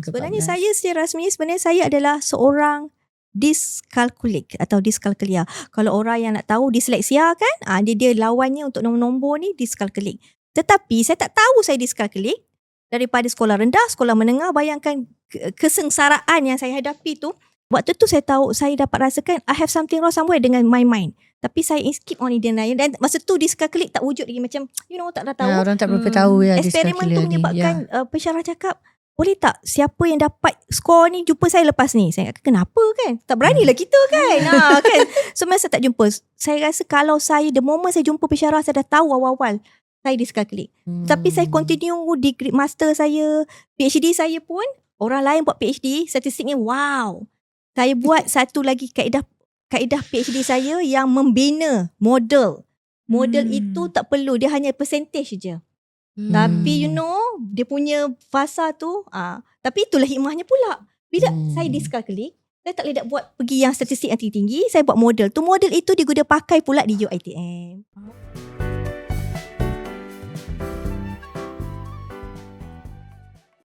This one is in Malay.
Sebenarnya saya secara rasmi sebenarnya saya adalah seorang dyscalculic atau dyscalculia. Kalau orang yang nak tahu disleksia kan, dia lawannya untuk nombor-nombor ni dyscalculic. Tetapi saya tak tahu saya dyscalculic daripada sekolah rendah, sekolah menengah. Bayangkan kesengsaraan yang saya hadapi tu. Waktu tu saya tahu, saya dapat rasakan I have something wrong somewhere dengan my mind. Tapi saya keep on in denial. Dan masa tu dyscalculic tak wujud lagi. Macam tak dah tahu. Orang tak berapa tahu ya eksperimen tu menyebabkan ya. pensyarah cakap, boleh tak siapa yang dapat skor ni jumpa saya lepas ni? Saya kata kenapa kan? Tak beranilah kita kan? Kan? So masa tak jumpa, saya rasa kalau saya, the moment saya jumpa pensyarah, saya dah tahu awal-awal saya dyscalculic. Tapi saya continue degree master saya, PhD saya pun, orang lain buat PhD, statistiknya wow. Saya buat satu lagi kaedah PhD saya yang membina model. Model itu tak perlu, dia hanya percentage je. Tapi dia punya fasa tu, tapi itulah hikmahnya pula. Bila saya dyscalculic, saya tak boleh nak buat pergi yang statistik yang tinggi-tinggi, saya buat model. Tu model itu diguna pakai pula di UiTM.